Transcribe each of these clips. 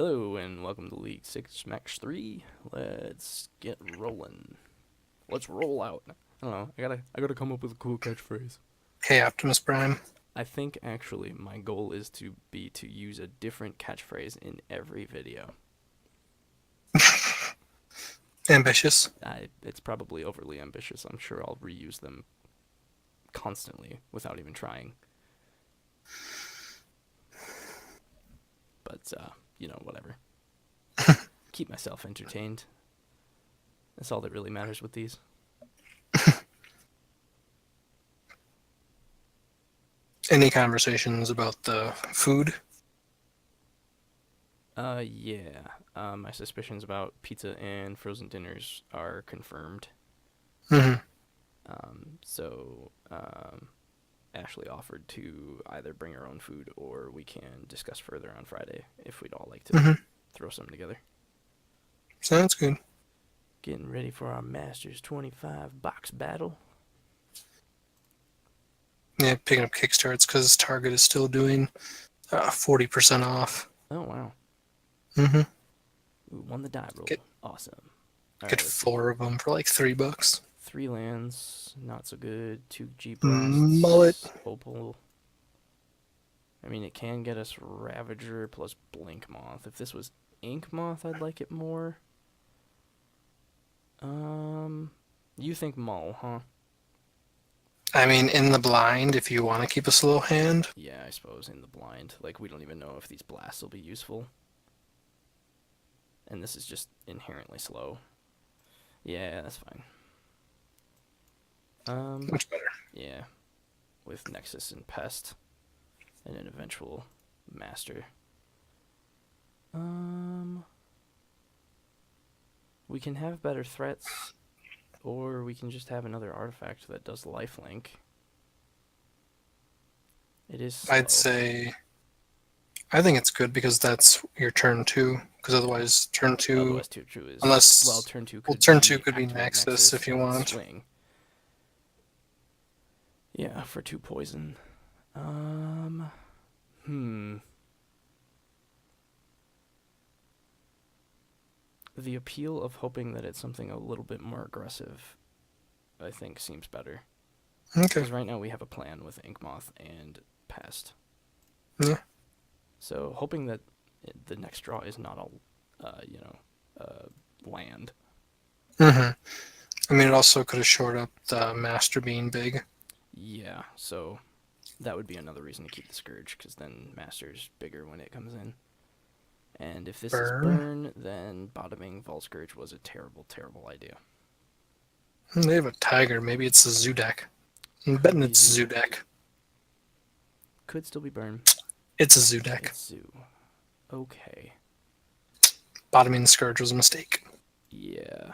Hello and welcome to League 6 Match 3. Let's get rolling. Let's roll out. I don't know. I gotta come up with a cool catchphrase. Hey, Optimus Prime. I think actually my goal is to use a different catchphrase in every video. Ambitious. It's probably overly ambitious. I'm sure I'll reuse them constantly without even trying. But whatever. Keep myself entertained. That's all that really matters with these. Any conversations about the food? Yeah. My suspicions about pizza and frozen dinners are confirmed. hmm So, Ashley offered to either bring her own food or we can discuss further on Friday if we'd all like to hmm throw something together. Sounds good. Getting ready for our Masters 25 box battle. Yeah, picking up Kickstarts because Target is still doing 40% off. Oh, wow. hmm Ooh, won the die roll. Get Awesome. All get right, let's see. four of them for like $3. 3 lands, not so good. 2 G Mullet. blasts, opal. I mean, it can get us Ravager plus Blink Moth. If this was Ink Moth, I'd like it more. You think Mull, huh? I mean, in the blind, if you want to keep a slow hand. Yeah, I suppose in the blind. Like, we don't even know if these blasts will be useful. And this is just inherently slow. Yeah, that's fine. Much better. Yeah. With Nexus and Pest. And an eventual Master. We can have better threats. Or we can just have another artifact that does lifelink. It is slow. I'd say. I think it's good because that's your turn two. Because otherwise, turn two. Otherwise, tier 2 is... Well, Unless. turn 2 Well, could turn two be could be activate Nexus Nexus if you and want. swing. Yeah, for 2 poison. Hmm. The appeal of hoping that it's something a little bit more aggressive, I think, seems better. Okay. Because right now we have a plan with Inkmoth and Pest. Yeah. So hoping that the next draw is not land. hmm I mean, it also could have shored up the Master being big. Yeah, so that would be another reason to keep the Scourge, because then Master's bigger when it comes in. And if this is Burn. burn, then bottoming Vault Scourge was a terrible, terrible idea. They have a tiger. Maybe it's a Zudek. I'm Could betting be it's Zoo. Zudek. Could still be burn. It's a Zudek. It's Zoo. Okay. Bottoming the Scourge was a mistake. Yeah.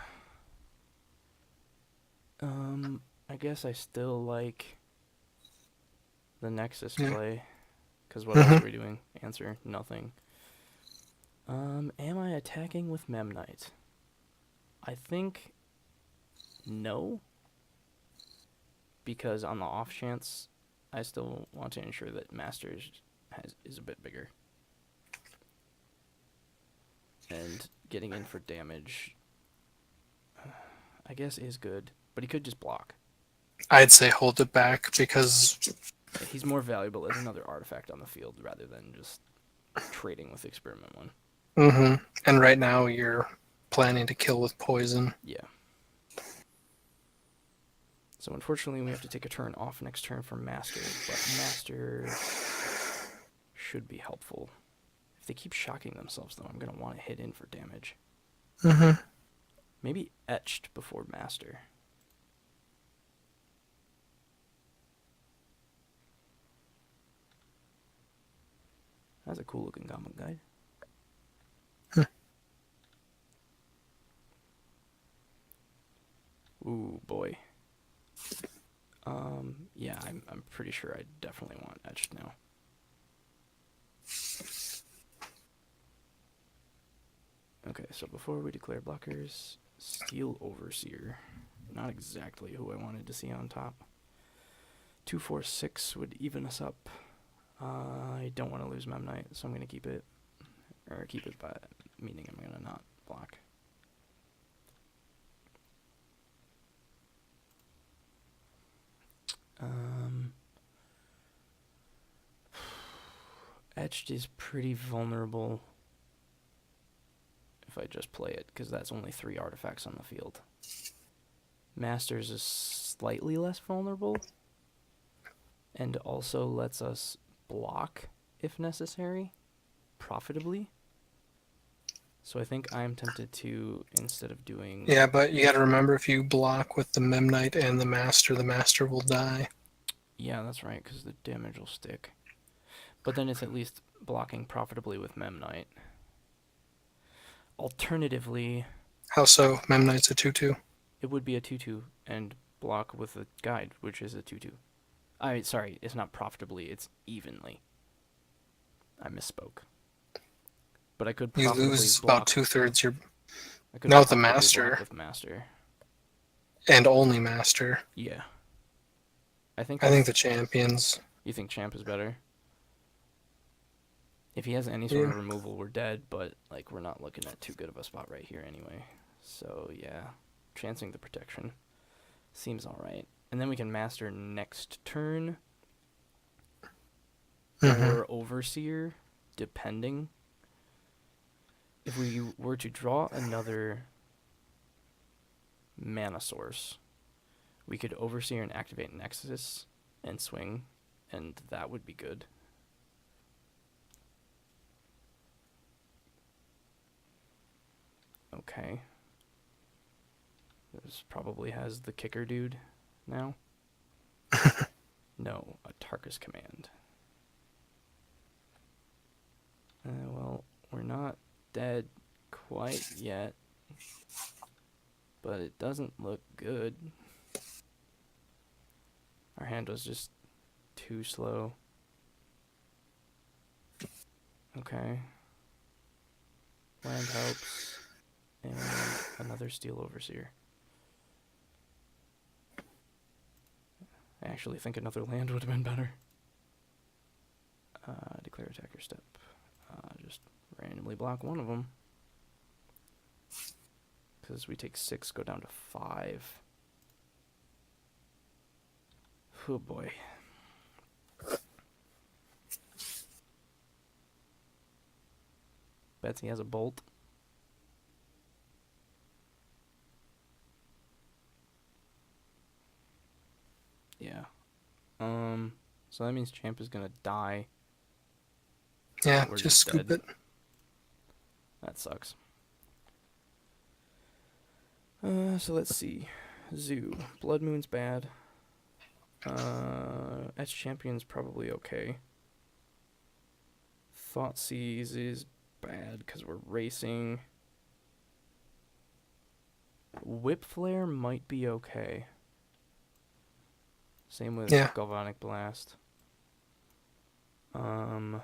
I guess I still like the Nexus Yeah. play. Because what else hmm are we doing? Answer, nothing. Am I attacking with Memnite? I think no. Because on the off chance, I still want to ensure that Masters is a bit bigger. And getting in for damage, I guess, is good. But he could just block. I'd say hold it back because. He's more valuable as another artifact on the field rather than just trading with Experiment 1. And right now you're planning to kill with poison. Yeah. So unfortunately we have to take a turn off next turn for Master, but Master should be helpful. If they keep shocking themselves though, I'm going to want to hit in for damage. hmm Maybe Etched before Master. That's a cool looking Goblin Guide. Ooh, boy. Yeah, I'm pretty sure I definitely want Etched now. Okay, so before we declare blockers, Steel Overseer. Not exactly who I wanted to see on top. 2, 4, 6 would even us up. I don't want to lose Memnite, so I'm going to keep it. Or keep it by, meaning I'm going to not block. Etched is pretty vulnerable if I just play it, because that's only 3 artifacts on the field. Masters is slightly less vulnerable, and also lets us block if necessary, profitably. So I think I'm tempted to, instead of doing... Yeah, but you got to remember, if you block with the Memnite and the Master will die. Yeah, that's right, because the damage will stick. But then it's at least blocking profitably with Memnite. Alternatively, How so? Memnite's a 2/2. it would be a 2/2 and block with a guide, which is a 2/2. Sorry, it's not profitably, it's evenly. I misspoke. But I could You profitably lose block... about 2/3 your... I could Not with the profitably Master. block with Master. And only Master. Yeah. I think the Champions... You think Champ is better? If he has any sort Yeah. of removal, we're dead, but like we're not looking at too good of a spot right here anyway. So yeah, chancing the protection seems alright. And then we can Master next turn. Or Overseer, depending. If we were to draw another mana source, we could Overseer and activate Nexus and swing, and that would be good. Okay. This probably has the kicker dude now. No, a Tarkus command. Well, we're not dead quite yet, but it doesn't look good. Our hand was just too slow. Okay. Land helps. And another Steel Overseer. I actually think another land would have been better. Declare attacker step. Just randomly block one of them. Because we take 6, go down to 5. Oh boy. Betsy has a bolt. Yeah. So that means Champ is gonna die. Yeah, We're just scoop dead. it. That sucks. So let's see. Zoo. Blood Moon's bad. Etch Champion's probably okay. Thoughtseize is bad because we're racing. Whip Flare might be okay. Same with Galvanic Blast. I'm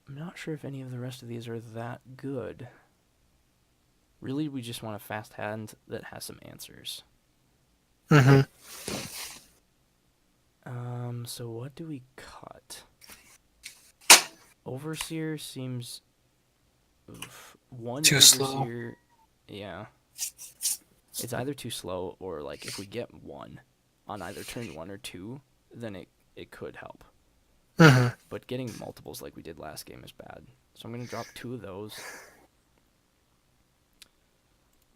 not sure if any of the rest of these are that good. Really, we just want a fast hand that has some answers. So what do we cut? Overseer seems... One too Overseer... slow. Yeah. It's either too slow or, like, if we get one on either turn 1 or 2, then it could help. But getting multiples like we did last game is bad. So I'm going to drop 2 of those.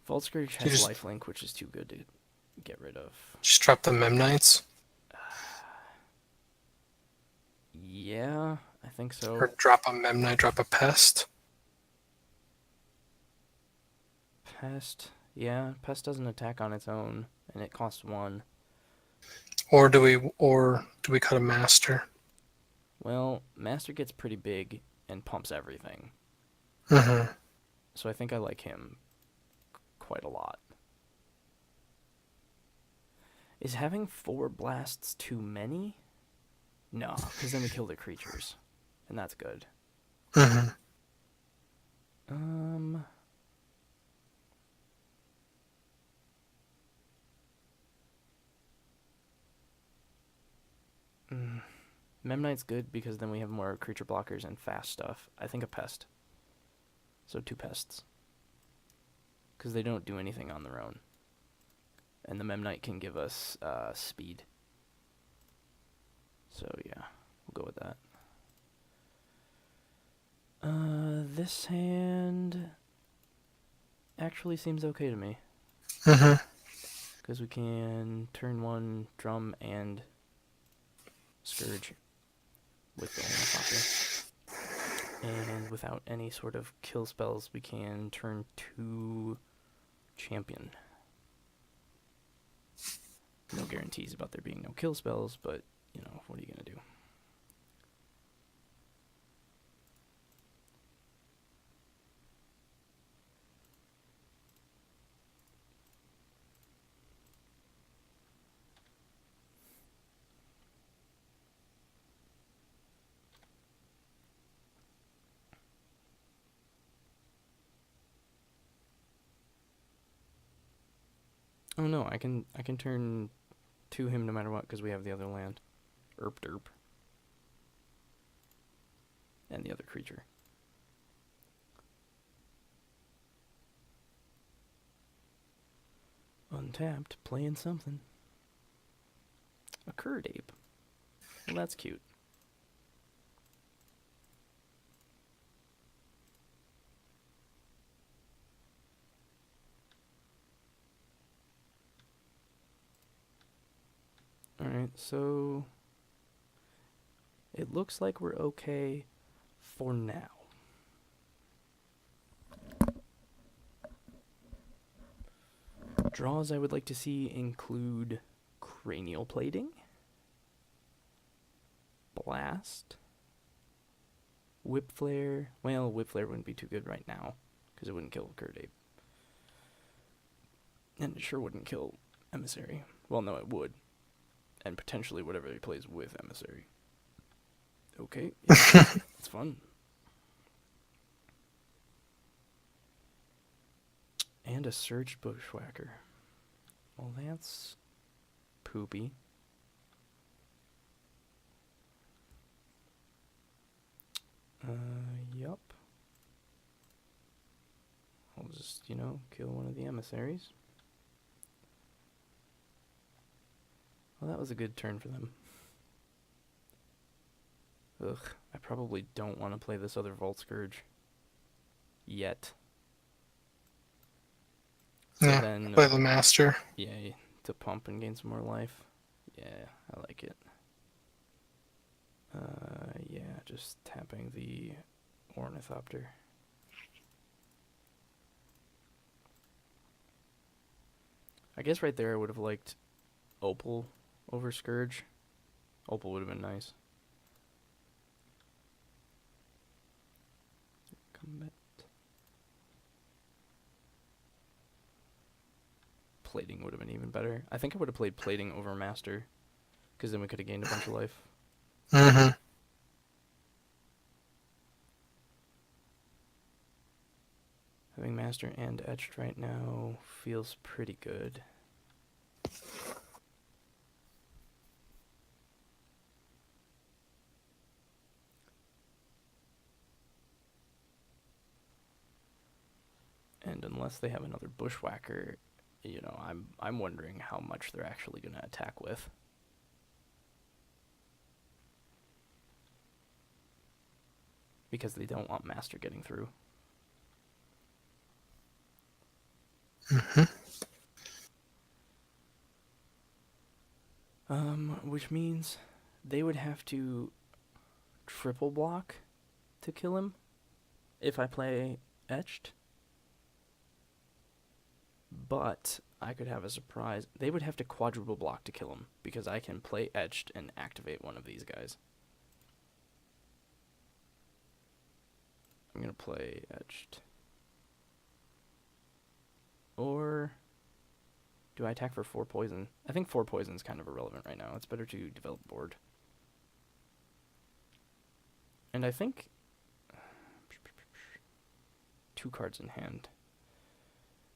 Vault Scourge has lifelink, which is too good to get rid of. Just drop the Memnites? Yeah, I think so. Or drop a Memnite, drop a Pest? Pest. Yeah, Pest doesn't attack on its own, and it costs 1. Or do we cut a Master? Well, Master gets pretty big and pumps everything. So I think I like him quite a lot. Is having 4 blasts too many? No, because then we kill the creatures, and that's good. Memnite's good because then we have more creature blockers and fast stuff. I think a pest. So 2 pests. Because they don't do anything on their own. And the Memnite can give us speed. So yeah, we'll go with that. This hand actually seems okay to me. Mm-hmm. Because we can turn 1 drum and scourge with the ornithopter. And without any sort of kill spells, we can turn 2 champion. No guarantees about there being no kill spells, but, you know, what are you going to do? Oh no, I can turn 2 him no matter what because we have the other land. Erp derp. And the other creature. Untapped, playing something. A curd ape. Well, that's cute. Alright, so it looks like we're okay for now. Draws I would like to see include cranial plating, blast, whip flare. Well, whip flare wouldn't be too good right now because it wouldn't kill curd ape. And it sure wouldn't kill emissary. Well, no, it would. And potentially whatever he plays with emissary. Okay, yeah, it's fun. And a surge bushwhacker. Well, that's poopy. Yup. I'll just, you know, kill one of the emissaries. Well, that was a good turn for them. Ugh, I probably don't want to play this other Vault Scourge. Yet. So Yeah, then, play the master. yeah, to pump and gain some more life. Yeah, I like it. Yeah, just tapping the ornithopter. I guess right there I would have liked Opal over Scourge. Opal would have been nice. Combat. Plating would have been even better. I think I would have played plating over Master, because then we could have gained a bunch of life. Mm-hmm. Having Master and Etched right now feels pretty good. And unless they have another Bushwhacker, you know, I'm wondering how much they're actually going to attack with. Because they don't want Master getting through. Mm-hmm. Which means they would have to triple block to kill him if I play Etched. But I could have a surprise. They would have to quadruple block to kill him because I can play Etched and activate one of these guys. I'm going to play Etched. Or do I attack for 4 poison? I think 4 poison is kind of irrelevant right now. It's better to develop board. And I think 2 cards in hand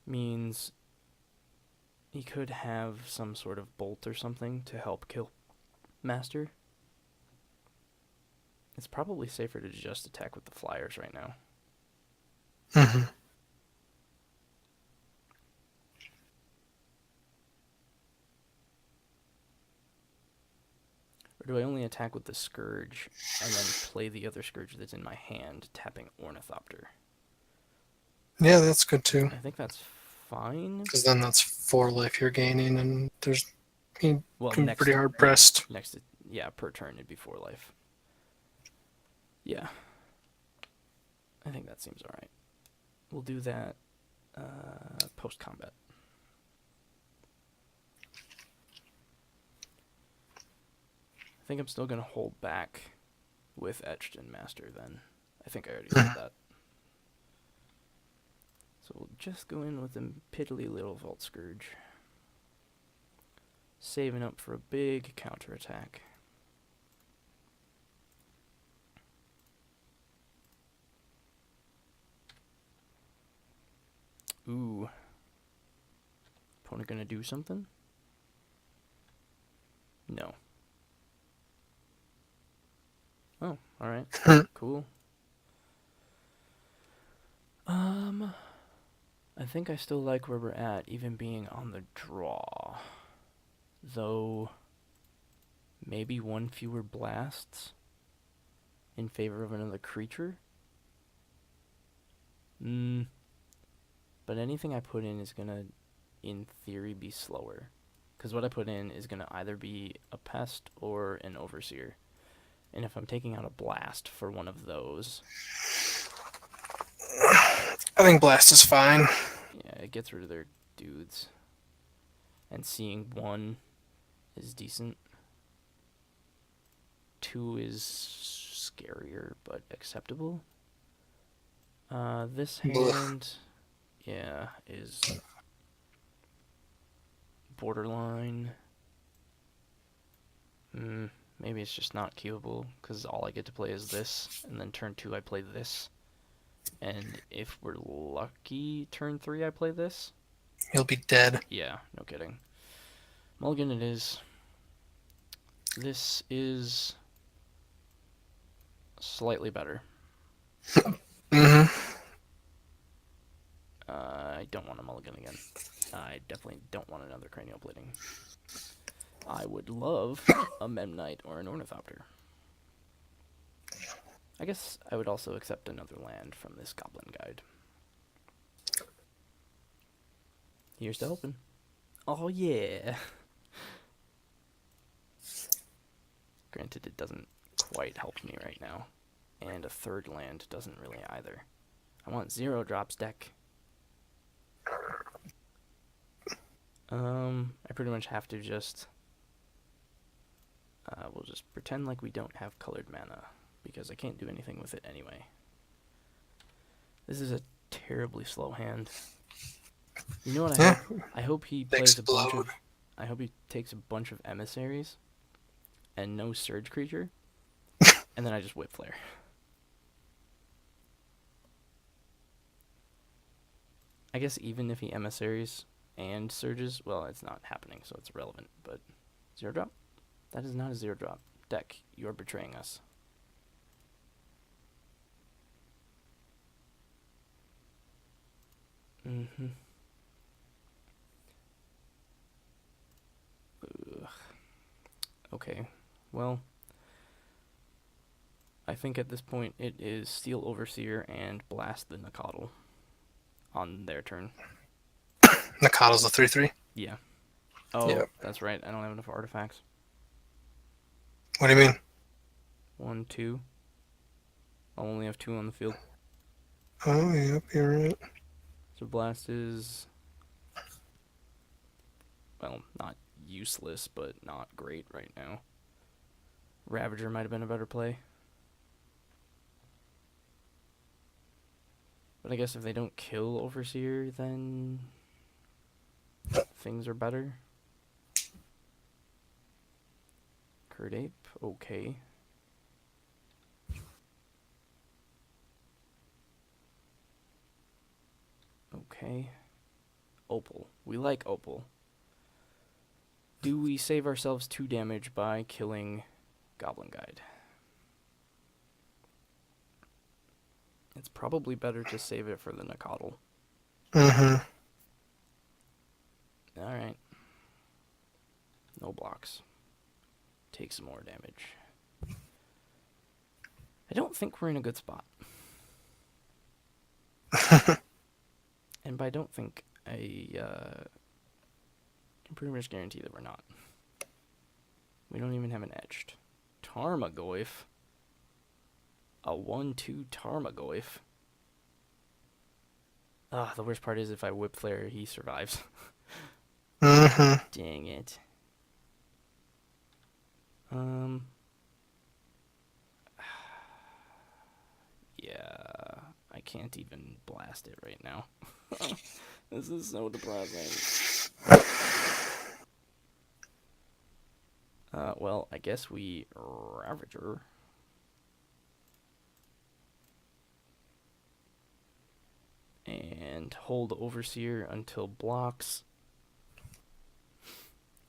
means he could have some sort of bolt or something to help kill Master. It's probably safer to just attack with the flyers right now. Hmm. Or do I only attack with the Scourge and then play the other Scourge that's in my hand, tapping Ornithopter? Yeah, that's good too. I think that's fine. Because then that's 4 life you're gaining, and you Well, can be next, pretty hard yeah, pressed. yeah, per turn it'd be 4 life. Yeah, I think that seems alright. We'll do that post-combat. I think I'm still going to hold back with Etched and Master then. I think I already said that. So we'll just go in with a piddly little Vault Scourge. Saving up for a big counterattack. Ooh. Opponent gonna do something? No. Oh, alright. Cool. I think I still like where we're at, even being on the draw. Though, maybe one fewer blasts in favor of another creature? But anything I put in is gonna, in theory, be slower. Because what I put in is gonna either be a pest or an overseer. And if I'm taking out a blast for one of those, I think Blast is fine. yeah, it gets rid of their dudes. And seeing one is decent. 2 is scarier, but acceptable. This hand, yeah, is borderline. Maybe it's just not queuable, because all I get to play is this, and then turn 2 I play this. And if we're lucky, turn 3 I play this. You'll be dead. Yeah, no kidding. Mulligan it is. This is slightly better. Hmm. I don't want a mulligan again. I definitely don't want another cranial plating. I would love a Memnite or an Ornithopter. I guess I would also accept another land from this Goblin Guide. Here's to hoping. Oh yeah! Granted, it doesn't quite help me right now. And a third land doesn't really either. I want 0 drops deck. I pretty much have to just... we'll just pretend like we don't have colored mana, because I can't do anything with it anyway. This is a terribly slow hand. You know what I hope? I hope he plays a bunch of... I hope he takes a bunch of emissaries and no surge creature, and then I just whip flare. I guess even if he emissaries and surges, well, it's not happening, so it's irrelevant, but 0 drop? That is not a 0 drop. Deck, you are betraying us. Ugh. Okay, well, I think at this point it is Steel Overseer and Blast the Nakatl on their turn. Nakado's the 3/3. Yeah. Oh, Yep. that's right. I don't have enough artifacts. What do you mean? 1, 2. I'll only have 2 on the field. Oh, yep, you're right. So Blast is, well, not useless, but not great right now. Ravager might have been a better play. But I guess if they don't kill Overseer, then things are better. Curd Ape, okay. Okay. Opal. We like Opal. Do we save ourselves 2 damage by killing Goblin Guide? It's probably better to save it for the Nakatl. Mm-hmm. Alright. No blocks. Take some more damage. I don't think we're in a good spot. And by don't think, I can pretty much guarantee that we're not. We don't even have an etched. Tarmogoyf. A 1-2 Tarmogoyf. Ah, the worst part is if I whip flare, he survives. Mm-hmm. Dang it. Yeah, I can't even blast it right now. This is so depressing. Well, I guess we Ravager. And hold Overseer until blocks.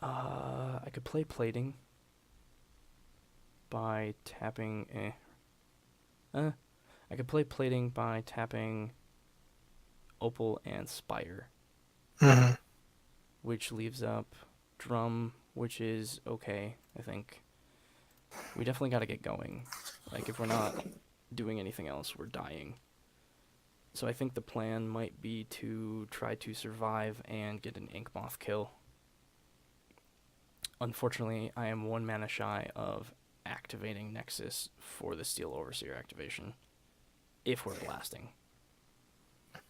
I could play Plating by tapping. I could play Plating by tapping Opal and Spire, Mm-hmm. which leaves up Drum, which is okay, I think. We definitely got to get going. Like, if we're not doing anything else, we're dying. So I think the plan might be to try to survive and get an Ink Moth kill. Unfortunately, I am 1 mana shy of activating Nexus for the Steel Overseer activation, if we're blasting.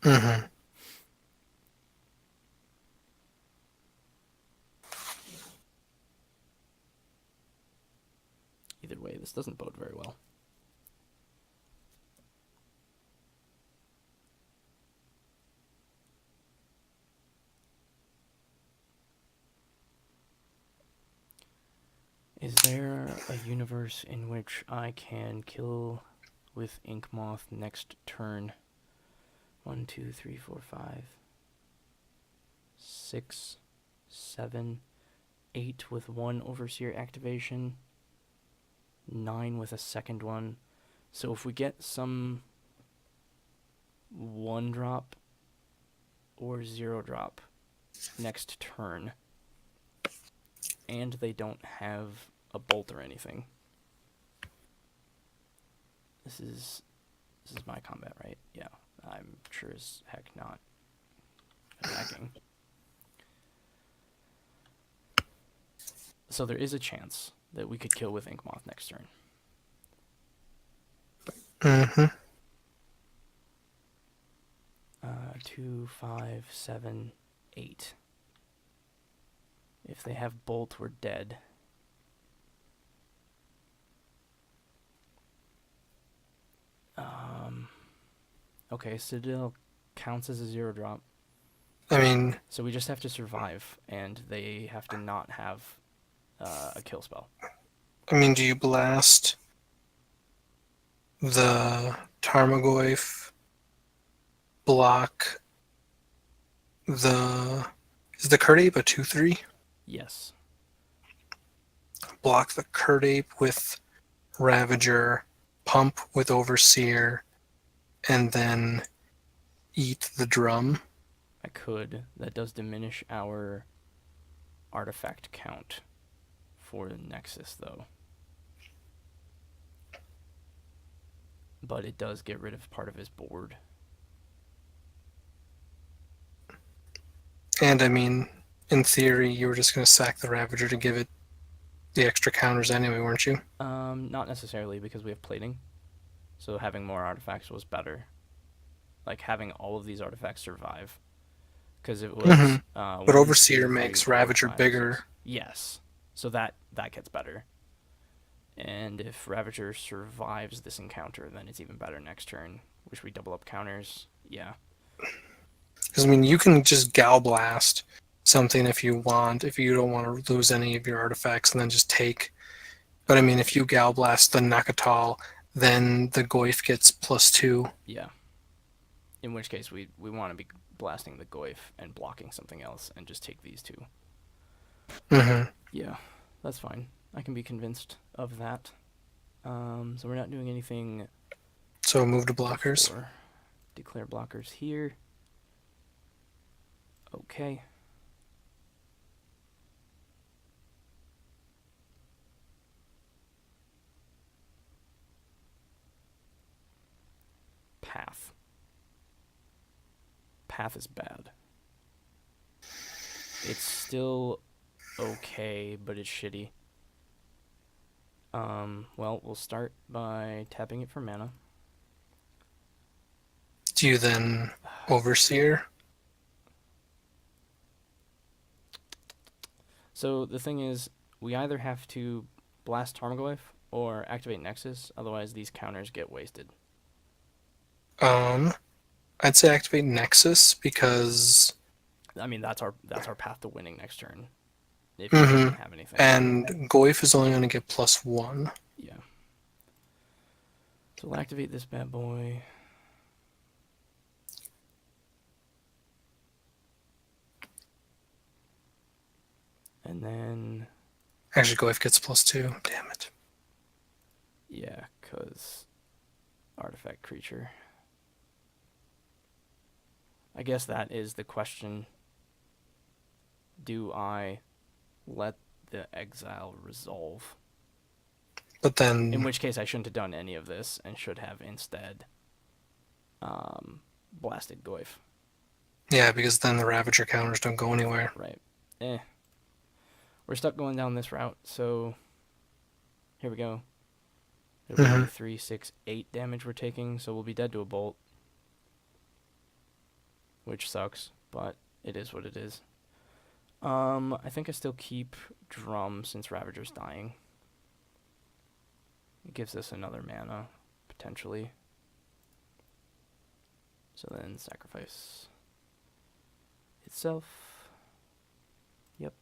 Mm-hmm. Either way, this doesn't bode very well. Is there a universe in which I can kill with Ink Moth next turn? 1, 2, 3, 4, 5, 6, 7, 8 with 1 Overseer activation, 9 with a second one. So if we get some 1 drop or 0 drop next turn, and they don't have a bolt or anything. This is my combat, right? Yeah, I'm sure as heck not attacking. So there is a chance that we could kill with Ink Moth next turn. Mm-hmm. 2, 5, 7, 8. If they have bolt, we're dead. Okay, Citadel counts as a 0 drop. I mean, So we just have to survive, and they have to not have a kill spell. do you blast the Tarmogoyf, block the... Is the Curd Ape a 2/3? Yes. Block the Curd Ape with Ravager, pump with Overseer, and then eat the drum. I could. That does diminish our artifact count for the Nexus, though. But it does get rid of part of his board. And in theory, you were just going to sack the Ravager to give it the extra counters anyway, weren't you? Not necessarily, because we have plating. So having more artifacts was better. Like, having all of these artifacts survive. Because it was But 1, Overseer 2, 3, makes 4, Ravager 5, bigger. 6. Yes. So that gets better. And if Ravager survives this encounter, then it's even better next turn, which we double up counters. Yeah. Because, you can just Gal Blast something if you want, if you don't want to lose any of your artifacts, and then just take. But, if you Gal Blast the Nakatal, then the Goyf gets +2. Yeah. In which case, we want to be blasting the Goyf and blocking something else and just take these 2. Mm-hmm. Yeah, that's fine. I can be convinced of that. So we're not doing anything So move to blockers. 4. Declare blockers here. Okay. Path. Path is bad. It's still okay, but it's shitty. Well, we'll start by tapping it for mana. Do you then Overseer? So the thing is, we either have to blast Tarmogoyf or activate Nexus, otherwise these counters get wasted. I'd say activate Nexus because I mean, that's our path to winning next turn. If he mm-hmm. doesn't have anything. And Goyf is only going to get +1. Yeah. So we'll activate this bad boy. And then... Actually, Goyf gets +2. Damn it. Yeah, because... Artifact creature. I guess that is the question. Do I let the exile resolve? But then... In which case I shouldn't have done any of this and should have instead blasted Goyf. Yeah, because then the Ravager counters don't go anywhere. Right. We're stuck going down this route, so here we go. It'll be 3, 6, 8 damage we're taking, so we'll be dead to a bolt. Which sucks, but it is what it is. I think I still keep Drum since Ravager's dying. It gives us another mana, potentially. So then sacrifice itself. Yep.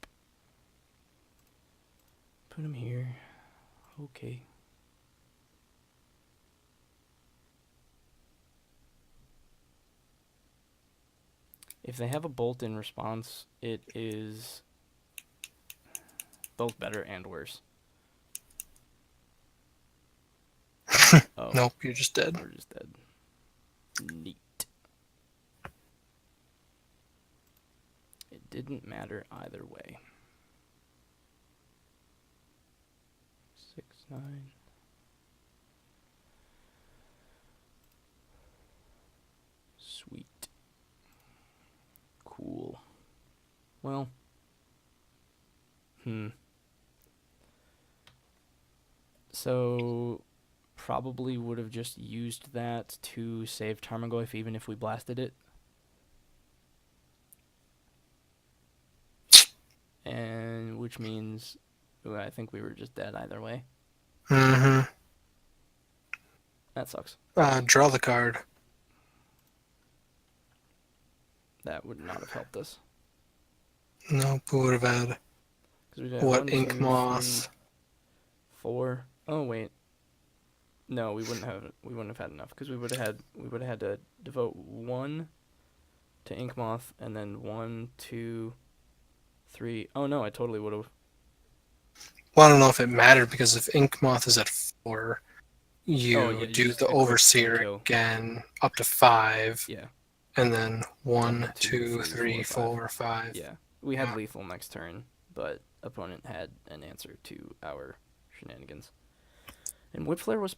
Put him here. Okay. If they have a bolt in response, it is both better and worse. Oh. Nope, you're just dead. We're just dead. Neat. It didn't matter either way. 6, 9. Sweet. Cool. Well. So, probably would have just used that to save Tarmogoyf even if we blasted it. And which means I think we were just dead either way. Mm-hmm. That sucks. Draw the card. That would not have helped us. Nope, we would have had... What, Ink Moth? 4. Oh wait. No, we wouldn't have had enough because we would have had to devote 1 to Ink Moth and then 1, 2, 3. Oh no, I totally would have. Well, I don't know if it mattered because if Ink Moth is at 4, you you do just the equip Overseer kill. again up to 5. Yeah. And then 1, 1, 2, 3, 4, 5. Yeah. We had lethal next turn, but opponent had an answer to our shenanigans. And Whip Flare was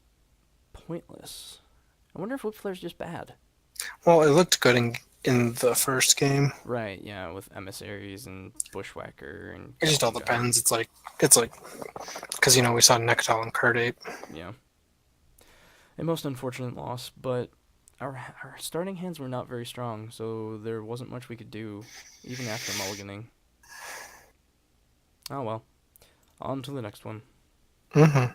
pointless. I wonder if Whip Flare's just bad. Well, it looked good in the first game. Right, yeah, with Emissaries and Bushwhacker and... It just all depends. It's like, because, we saw Nekatal and Cardate. Yeah. A most unfortunate loss, but our starting hands were not very strong, so there wasn't much we could do, even after mulliganing. Oh well. On to the next one. Mm-hmm.